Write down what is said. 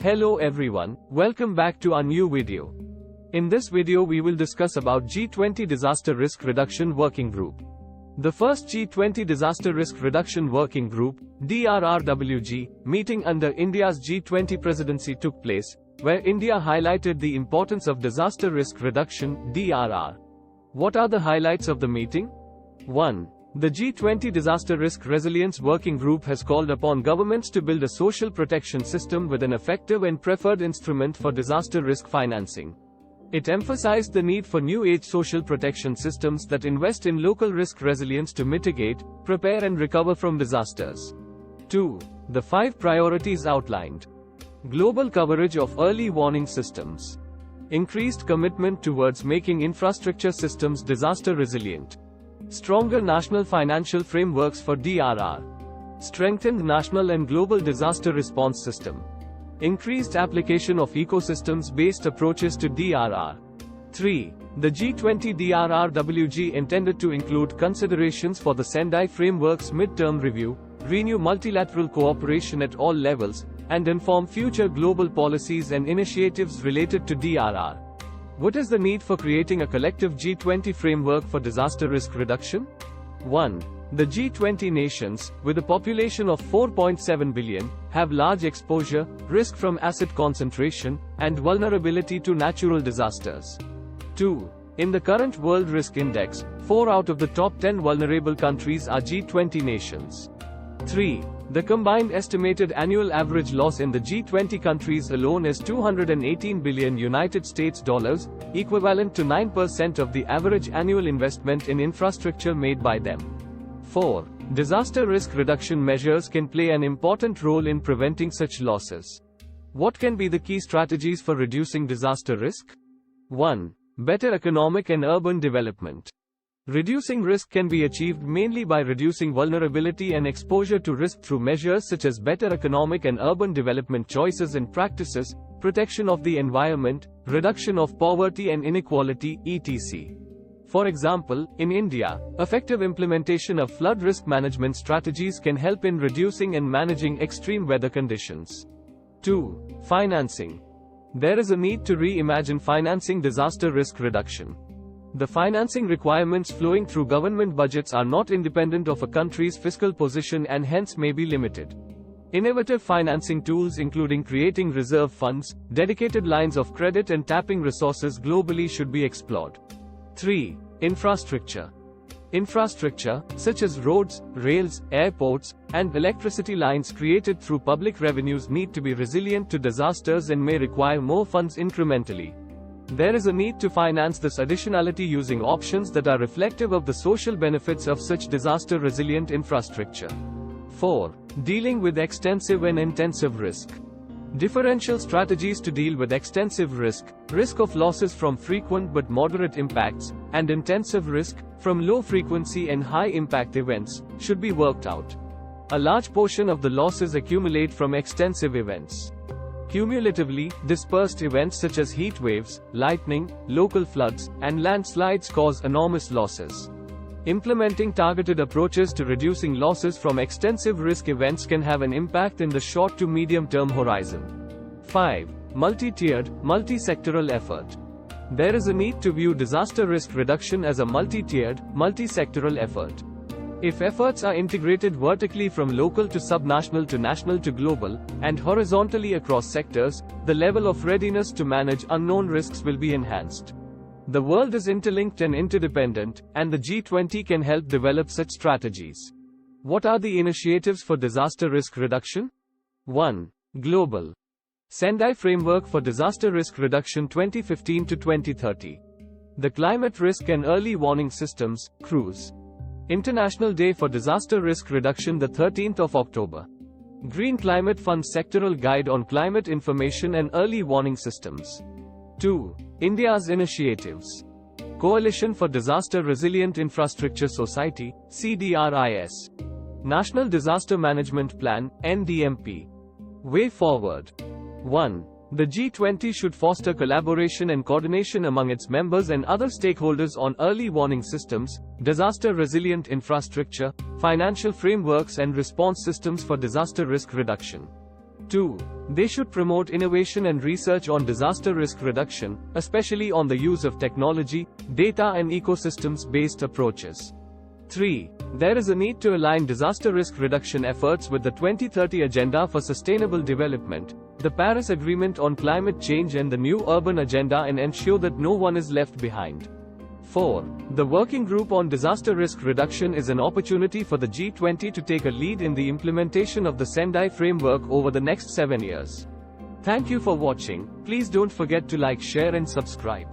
Hello everyone, welcome back to our new video. In this video we will discuss about G20 Disaster Risk Reduction Working Group. The first G20 Disaster Risk Reduction Working Group, DRRWG, meeting under India's G20 presidency took place, where India highlighted the importance of disaster risk reduction, DRR. What are the highlights of the meeting? 1. The G20 Disaster Risk Resilience Working Group has called upon governments to build a social protection system with an effective and preferred instrument for disaster risk financing. It emphasized the need for new-age social protection systems that invest in local risk resilience to mitigate, prepare and recover from disasters. 2. The 5 priorities outlined. Global coverage of early warning systems. Increased commitment towards making infrastructure systems disaster resilient. Stronger national financial frameworks for DRR. Strengthened national and global disaster response system. Increased application of ecosystems-based approaches to DRR. 3. The G20 DRRWG intended to include considerations for the Sendai Framework's mid-term review, renew multilateral cooperation at all levels, and inform future global policies and initiatives related to DRR. What is the need for creating a collective G20 framework for disaster risk reduction? 1. The G20 nations, with a population of 4.7 billion, have large exposure, risk from asset concentration, and vulnerability to natural disasters. 2. In the current World Risk Index, 4 out of the top 10 vulnerable countries are G20 nations. 3. The combined estimated annual average loss in the G20 countries alone is $218 billion United States dollars, equivalent to 9% of the average annual investment in infrastructure made by them. 4. Disaster risk reduction measures can play an important role in preventing such losses. What can be the key strategies for reducing disaster risk? 1. Better economic and urban development. Reducing risk can be achieved mainly by reducing vulnerability and exposure to risk through measures such as better economic and urban development choices and practices, protection of the environment, reduction of poverty and inequality, etc. For example, in India, effective implementation of flood risk management strategies can help in reducing and managing extreme weather conditions. 2. Financing. There is a need to reimagine financing disaster risk reduction. The financing requirements flowing through government budgets are not independent of a country's fiscal position and hence may be limited. Innovative financing tools including creating reserve funds, dedicated lines of credit and tapping resources globally should be explored. 3. Infrastructure. Infrastructure, such as roads, rails, airports, and electricity lines created through public revenues need to be resilient to disasters and may require more funds incrementally. There is a need to finance this additionality using options that are reflective of the social benefits of such disaster-resilient infrastructure. 4. Dealing with extensive and intensive risk. Differential strategies to deal with extensive risk of losses from frequent but moderate impacts, and intensive risk, from low-frequency and high-impact events, should be worked out. A large portion of the losses accumulate from extensive events. Cumulatively, dispersed events such as heat waves, lightning, local floods, and landslides cause enormous losses. Implementing targeted approaches to reducing losses from extensive risk events can have an impact in the short to medium-term horizon. 5. Multi-tiered, multi-sectoral effort. There is a need to view disaster risk reduction as a multi-tiered, multi-sectoral effort. If efforts are integrated vertically from local to subnational to national to global, and horizontally across sectors, the level of readiness to manage unknown risks will be enhanced. The world is interlinked and interdependent, and the G20 can help develop such strategies. What are the initiatives for disaster risk reduction? 1. Global Sendai Framework for Disaster Risk Reduction 2015 to 2030. The Climate Risk and Early Warning Systems, CRUISE. International Day for Disaster Risk Reduction, the 13th of October. Green Climate Fund Sectoral Guide on Climate Information and Early Warning Systems. 2. India's initiatives. Coalition for Disaster Resilient Infrastructure Society, CDRIS. National Disaster Management Plan, NDMP. Way forward. 1. The G20 should foster collaboration and coordination among its members and other stakeholders on early warning systems, disaster-resilient infrastructure, financial frameworks and response systems for disaster risk reduction. 2. They should promote innovation and research on disaster risk reduction, especially on the use of technology, data and ecosystems-based approaches. 3. There is a need to align disaster risk reduction efforts with the 2030 Agenda for Sustainable Development, the Paris Agreement on Climate Change and the New Urban Agenda and ensure that no one is left behind. 4. The Working Group on Disaster Risk Reduction is an opportunity for the G20 to take a lead in the implementation of the Sendai framework over the next 7 years. Thank you for watching. Please don't forget to like, share and subscribe.